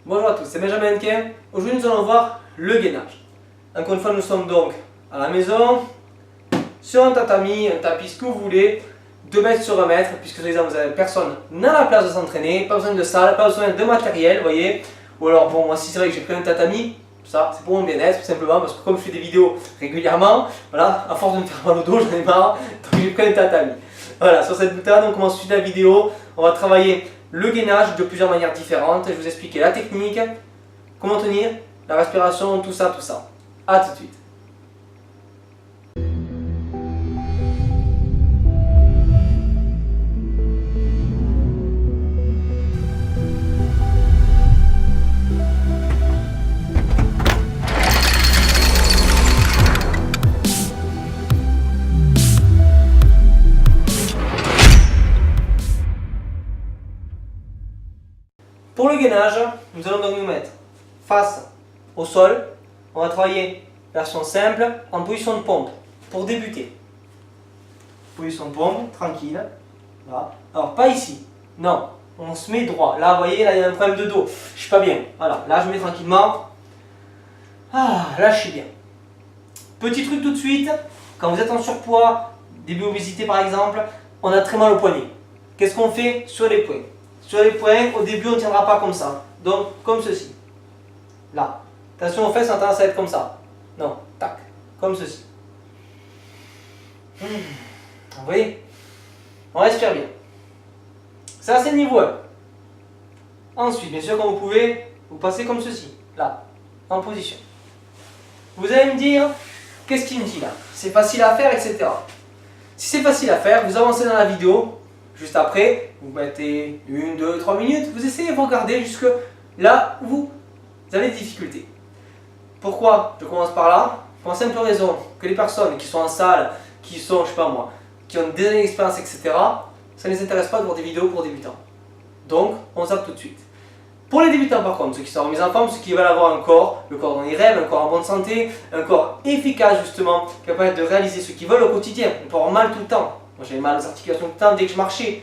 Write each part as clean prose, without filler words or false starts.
Bonjour à tous, c'est Benjamin Hennequin. Aujourd'hui nous allons voir le gainage. Encore une fois nous sommes donc à la maison, sur un tatami, un tapis, ce que vous voulez, 2 mètres sur 1 mètre, puisque personne n'a la place de s'entraîner, pas besoin de salle, pas besoin de matériel, vous voyez. Ou alors bon, moi si c'est vrai que j'ai pris un tatami, ça c'est pour mon bien-être tout simplement, parce que comme je fais des vidéos régulièrement, voilà, à force de me faire mal au dos, j'en ai marre, donc j'ai pris un tatami. Voilà, sur cette boutade, on commence tout de suite la vidéo, on va travailler le gainage de plusieurs manières différentes, je vais vous expliquer la technique, comment tenir, la respiration, tout ça, tout ça. A tout de suite. Pour le gainage, nous allons donc nous mettre face au sol. On va travailler version simple en position de pompe pour débuter. Position de pompe, tranquille. Voilà. Alors pas ici, non, on se met droit. Là, vous voyez, là il y a un problème de dos. Je suis pas bien. Voilà, là je mets tranquillement. Ah, là je suis bien. Petit truc tout de suite, quand vous êtes en surpoids, début obésité par exemple, on a très mal au poignet. Qu'est-ce qu'on fait sur les poings? Sur les poings, au début, on ne tiendra pas comme ça. Donc, comme ceci. Là. Attention aux fesses, on a tendance à être comme ça. Non, tac. Comme ceci. Vous voyez? On respire bien. Ça, c'est le niveau 1. Ensuite, bien sûr, quand vous pouvez, vous passez comme ceci. Là. En position. Vous allez me dire, qu'est-ce qu'il me dit là? C'est facile à faire, etc. Si c'est facile à faire, vous avancez dans la vidéo. Juste après, vous mettez 1, 2, 3 minutes, vous essayez, vous regardez jusque là où vous avez des difficultés. Pourquoi je commence par là? Pour la simple raison que les personnes qui sont en salle, qui sont, je sais pas moi, qui ont des années d'expérience, etc., ça ne les intéresse pas de voir des vidéos pour débutants. Donc, on zappe tout de suite. Pour les débutants par contre, ceux qui sont remis en forme, ceux qui veulent avoir un corps, le corps dont ils rêvent, un corps en bonne santé, un corps efficace justement, qui va permettre de réaliser ce qu'ils veulent au quotidien. On peut avoir mal tout le temps. Moi j'avais mal aux articulations tout le temps dès que je marchais.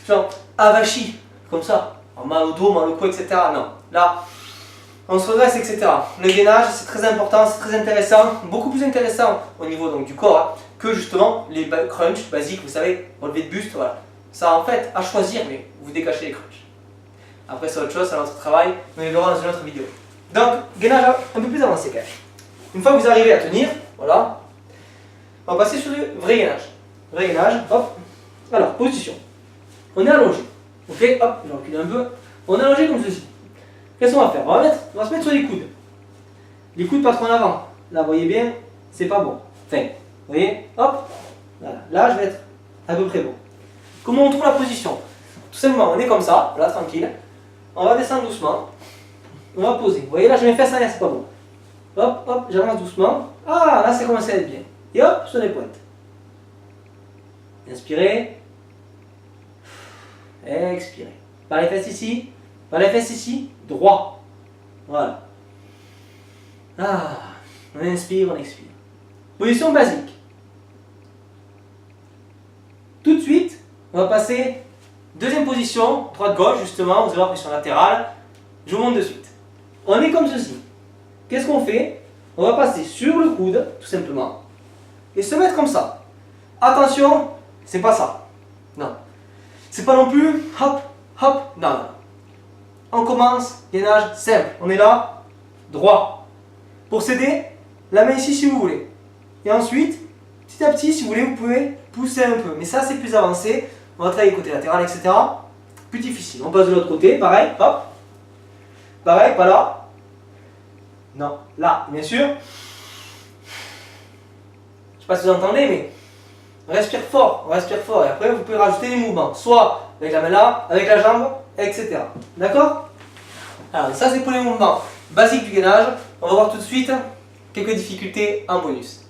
Genre avachi, comme ça, mal au dos, mal au cou, etc. Non, là, on se redresse, etc. Le gainage, c'est très important, c'est très intéressant, beaucoup plus intéressant au niveau donc, du corps hein, que justement les crunchs basiques, vous savez, relevé de buste, voilà. Ça en fait, à choisir, mais vous décachez les crunchs. Après c'est autre chose, c'est notre travail, nous les verrons dans une autre vidéo. Donc, gainage un peu plus avancé quand même. Une fois que vous arrivez à tenir, voilà, on va passer sur le vrai gainage. Vrai gainage, hop. Alors, position. On est allongé. Ok, hop, je recule un peu. On est allongé comme ceci. Qu'est-ce qu'on va faire? On va se mettre sur les coudes. Les coudes pas trop en avant. Là, vous voyez bien, c'est pas bon. Enfin, vous voyez, hop. Voilà. Là, je vais être à peu près bon. Comment on trouve la position? Tout simplement, on est comme ça, là, tranquille. On va descendre doucement. On va poser. Vous voyez, là, je mes fesses en l'air, c'est pas bon. Hop, hop, j'avance doucement. Ah, là, c'est commencé à être bien. Et hop, sur les pointes. Inspirez. Expirez. Par les fesses ici. Par les fesses ici. Droit. Voilà. Ah. On inspire, on expire. Position basique. Tout de suite, on va passer deuxième position, droite-gauche justement, vous allez voir position latérale. Je vous montre de suite. On est comme ceci. Qu'est-ce qu'on fait? On va passer sur le coude, tout simplement, et se mettre comme ça. Attention, c'est pas ça. Non. C'est pas non plus hop, hop, non, non. On commence, gainage simple. On est là, droit. Pour s'aider, la main ici si vous voulez. Et ensuite, petit à petit, si vous voulez, vous pouvez pousser un peu. Mais ça, c'est plus avancé. On va travailler côté latéral, etc. Plus difficile. On passe de l'autre côté, pareil, hop. Pareil, pas là. Non, là, bien sûr. Je sais pas si vous entendez, mais on respire fort, et après vous pouvez rajouter des mouvements, soit avec la main là, avec la jambe, etc. D'accord? Alors ça c'est pour les mouvements basiques du gainage. On va voir tout de suite quelques difficultés en bonus.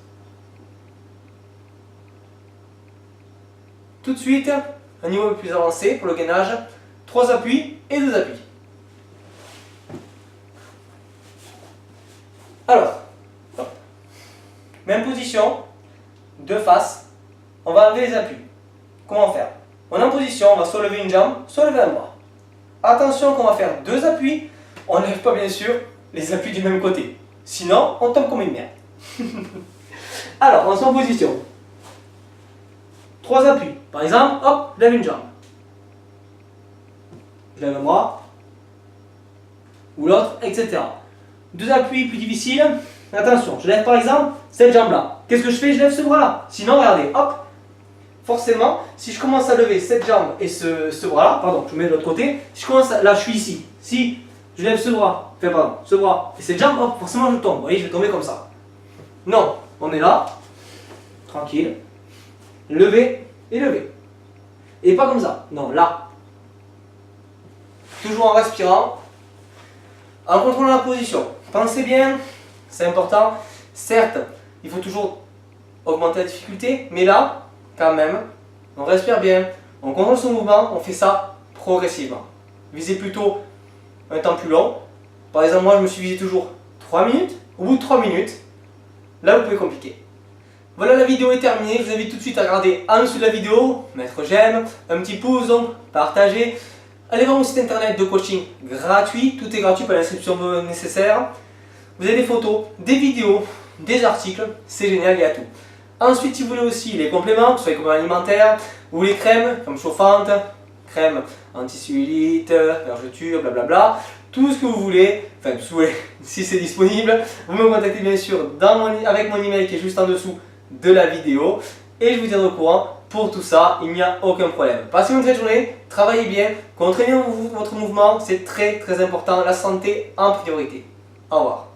Tout de suite, un niveau un peu plus avancé pour le gainage, 3 appuis et 2 appuis. Alors, hop. Même position, de face. On va enlever les appuis. Comment faire? On est en position, on va soit lever une jambe, soit lever un bras. Attention qu'on va faire 2 appuis, on n'enlève pas bien sûr les appuis du même côté. Sinon, on tombe comme une merde. Alors, on se met en position. 3 appuis. Par exemple, hop, je lève une jambe. Je lève un bras. Ou l'autre, etc. 2 appuis plus difficiles. Attention, je lève par exemple cette jambe-là. Qu'est-ce que je fais? Je lève ce bras-là. Sinon, regardez, hop. Forcément, si je commence à lever cette jambe et ce bras-là, pardon, je mets de l'autre côté. Si je commence à, là, je suis ici. Si je lève ce bras, enfin pardon, ce bras et cette jambe, hop, forcément je tombe. Vous voyez, je vais tomber comme ça. Non, on est là, tranquille, lever et lever. Et pas comme ça, non, là. Toujours en respirant, en contrôlant la position. Pensez bien, c'est important. Certes, il faut toujours augmenter la difficulté, mais là, quand même, on respire bien, on contrôle son mouvement, on fait ça progressivement. Visez plutôt un temps plus long. Par exemple, moi je me suis visé toujours 3 minutes. Au bout de 3 minutes, là vous pouvez compliquer. Voilà, la vidéo est terminée. Je vous invite tout de suite à regarder en dessous de la vidéo, mettre j'aime, un petit pouce, donc partager. Allez voir mon site internet de coaching gratuit. Tout est gratuit, pas l'inscription nécessaire. Vous avez des photos, des vidéos, des articles. C'est génial, il y a tout. Ensuite, si vous voulez aussi les compléments, que ce soit les compléments alimentaires ou les crèmes, comme chauffantes, crème anti-cellulite, vergeture, blablabla, tout ce que vous voulez, enfin tout ce que vous voulez, si c'est disponible, vous me contactez bien sûr avec mon email qui est juste en dessous de la vidéo et je vous tiendrai au courant pour tout ça, il n'y a aucun problème. Passez une très bonne journée, travaillez bien, contrôlez votre mouvement, c'est très important, la santé en priorité. Au revoir.